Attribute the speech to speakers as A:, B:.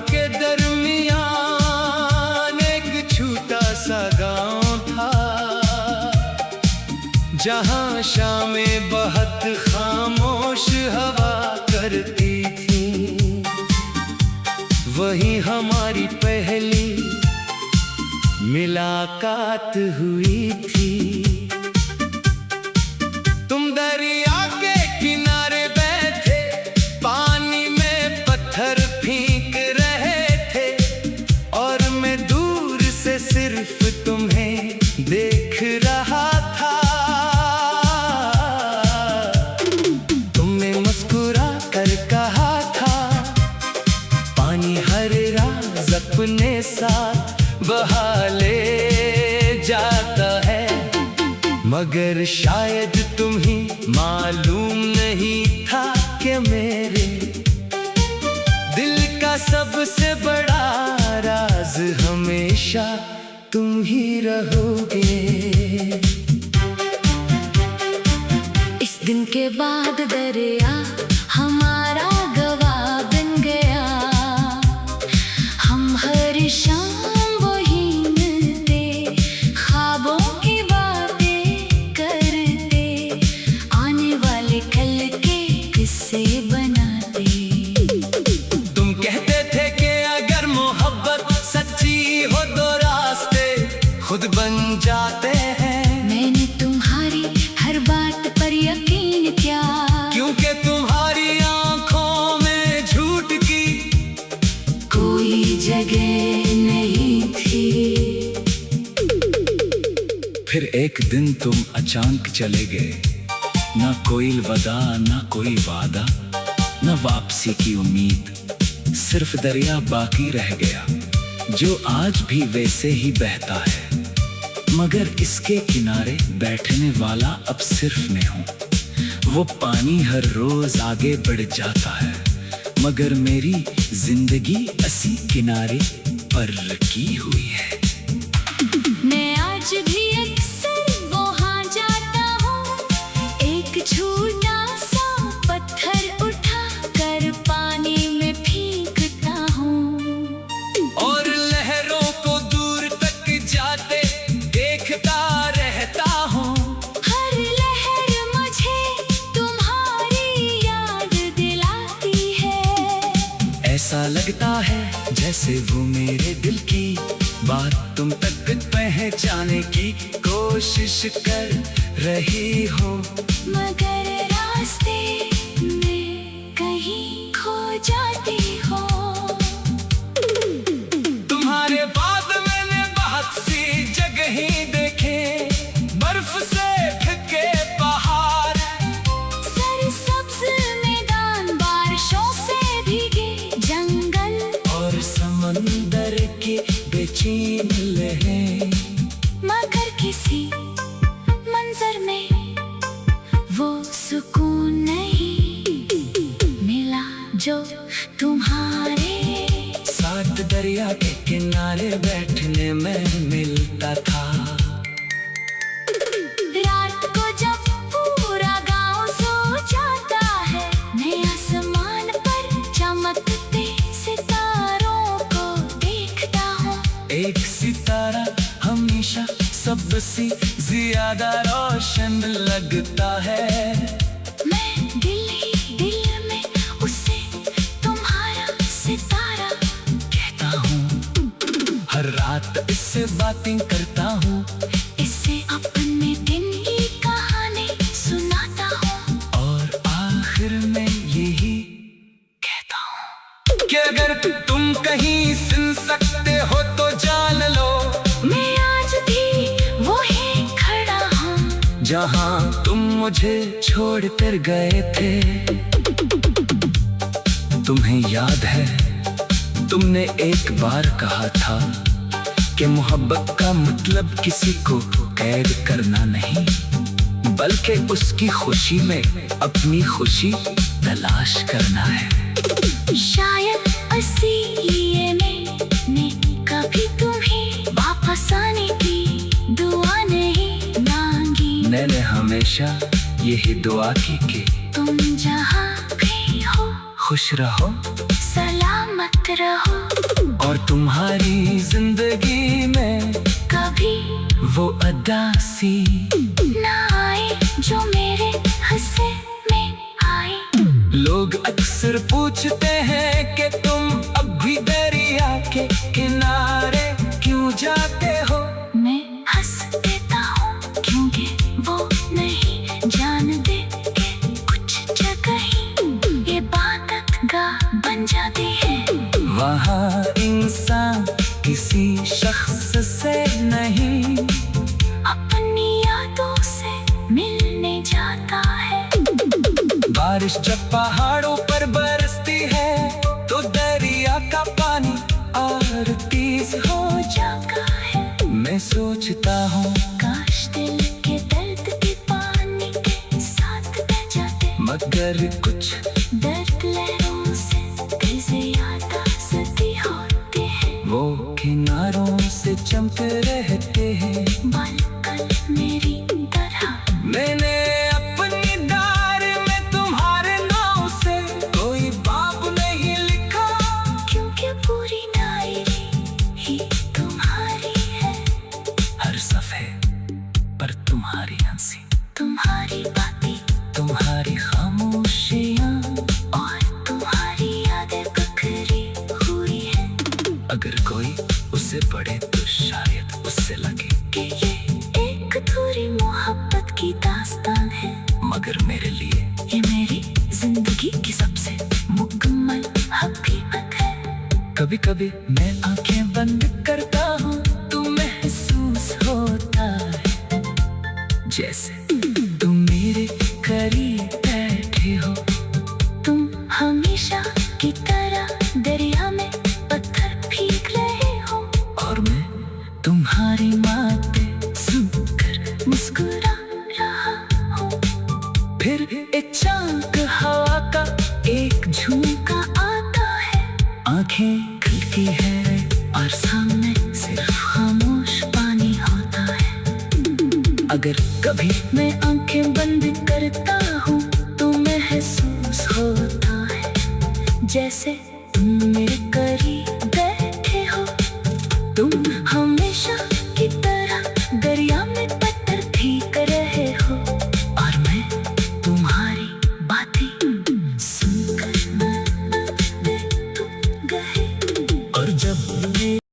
A: के दरमियान एक छोटा सा गांव था, जहां शामें बहुत खामोश हवा करती थी। वहीं हमारी पहली मुलाकात हुई थी। तुम दरिया के किनारे बैठे पानी में पत्थर फेंक रहे थे, और मैं दूर से सिर्फ तुम्हें देख रहा था। तुमने मुस्कुरा कर कहा था, पानी हर राज अपने साथ बहा ले जाता है। मगर शायद तुम्हें मालूम नहीं था कि मेरे दिल का सबसे बड़ा राज हमेशा तुम ही रहोगे।
B: इस दिन के बाद दरिया हमारा गवाह बन गया। हम हर शाम वही मिलते, ख्वाबों की बातें करते, आने वाले कल के किस्से बनाते।
A: तुम कहते थे कि अगर मोहब्बत सच्ची हो तो रास्ते खुद बन जाते हैं।
B: मैंने तुम्हारी हर बात पर यकीन किया,
A: क्योंकि तुम्हारी आंखों में झूठ की
B: कोई जगह नहीं थी।
C: फिर एक दिन तुम अचानक चले गए, ना कोई अलविदा ना कोई वादा, ना वापसी की उम्मीद। सिर्फ दरिया बाकी रह गया, जो आज भी वैसे ही बहता है। मगर इसके किनारे बैठने वाला अब सिर्फ मैं हूँ। वो पानी हर रोज आगे बढ़ जाता है, मगर मेरी जिंदगी इसी किनारे पर रखी हुई है।
B: मैं आज भी अक्सर वहाँ जाता हूँ, एक छोटा सा पत्थर उठा कर पानी में फेंकता हूँ,
A: और लहरों को दूर तक जाते देखता रहता हूँ।
B: हर लहर मुझे तुम्हारी याद दिलाती है।
C: ऐसा लगता है जैसे वो मेरे दिल की बात तुम तक पहुंचाने की कोशिश कर रही हो,
B: मगर रास्ते में कहीं खो जाती हो।
A: तुम्हारे बाद मैंने बहुत सी जगहें देखे, बर्फ से ढके पहाड़,
B: सरसब्ज मैदान, बारिशों से भीगे जंगल,
C: और समंदर की बेचैन लहरें।
B: मगर किसी मंजर में वो सुकून नहीं मिला जो तुम्हारे
C: साथ दरिया के किनारे बैठने में मिलता था।
B: रात को जब पूरा गांव सो जाता है, मैं आसमान पर चमकते सितारों को देखता हूँ।
C: एक सितारा हमेशा सबसे ज्यादा रोशन लगता है।
B: मैं दिल ही दिल में उसे तुम्हारा सितारा
C: कहता हूँ, हर रात इससे बातें करता हूँ,
B: इससे अपने दिन की कहानी सुनाता हूँ,
C: और आखिर में यही कहता हूँ
A: कि अगर तुम कहीं सुन सकते हो तो जान लो,
B: मैं आज भी वहीं खड़ा हूँ
C: जहाँ तुम मुझे छोड़ कर गए थे। तुम्हें याद है तुमने एक बार कहा था कि मोहब्बत का मतलब किसी को कैद करना नहीं, बल्कि उसकी खुशी में अपनी खुशी तलाश करना है।
B: शायद इसीलिए मैंने कभी तुम्हें वापस आने की दुआ नहीं मांगी।
C: मैंने हमेशा यही दुआ की कि
B: तुम जहाँ भी हो
C: खुश रहो,
B: सलामत रहो।
C: और तुम्हारी जिंदगी में
B: कभी
C: वो अदासी
B: ना आए जो मेरे हिस्से में आए।
C: लोग अक्सर पूछते हैं कि तुम अब भी दरिया के किनारे क्यों जाते हो।
B: मैं हंस देता हूँ क्योंकि वो नहीं जानते कि कुछ जगह ही ये बात गा बन जाती है।
C: वहाँ इंसान किसी शख्स से नहीं
B: अपनी यादों से मिलने जाता है।
C: बारिश जब पहाड़ों पर बरसती है तो दरिया का पानी और तेज हो
B: जाता है।
C: मैं सोचता हूँ
B: काश दिल के दर्द के पानी के साथ बह जाते,
C: मगर कुछ
B: दर्द लहरों से दिल से याद आती होते हैं।
C: वो किनारों से चमक रहते हैं।
B: बालकल मेरी तरह
C: मैंने अपनी दार में तुम्हारे नाम से कोई बाब नहीं लिखा,
B: क्योंकि पूरी डायरी ही तुम्हारी है।
C: हर सफ़े पर तुम्हारी हंसी,
B: तुम्हारी बातें
C: तुम्हारी खामोशियाँ,
B: और तुम्हारी यादें बिखरी हुई है।
C: अगर कोई उसे पढ़े तो शायद उससे लगे
B: कि ये एक अधूरी मोहब्बत की दास्तान है,
C: मगर मेरे लिए
B: ये मेरी जिंदगी की सबसे मुकम्मल हकीकत है।
C: कभी कभी मैं आंखें बंद करता हूँ तो महसूस होता है जैसे तुम मेरे करीब बैठे हो।
B: तुम हमेशा की तरह दरिया में पत्थर फेंक रहे हो,
C: और मैं तुम्हारी बातें
B: सुनकर मुस्कुरा रहा हूँ।
C: फिर एक चांक हवा का एक
B: झुमका आता है,
C: आंखें खुलती है
B: और सामने सिर्फ खामोश पानी होता है।
C: अगर कभी
B: मैं आंखें बंद करता हूँ तो महसूस होता है जैसे तुम मेरे करीब बैठे हो। तुम हमेशा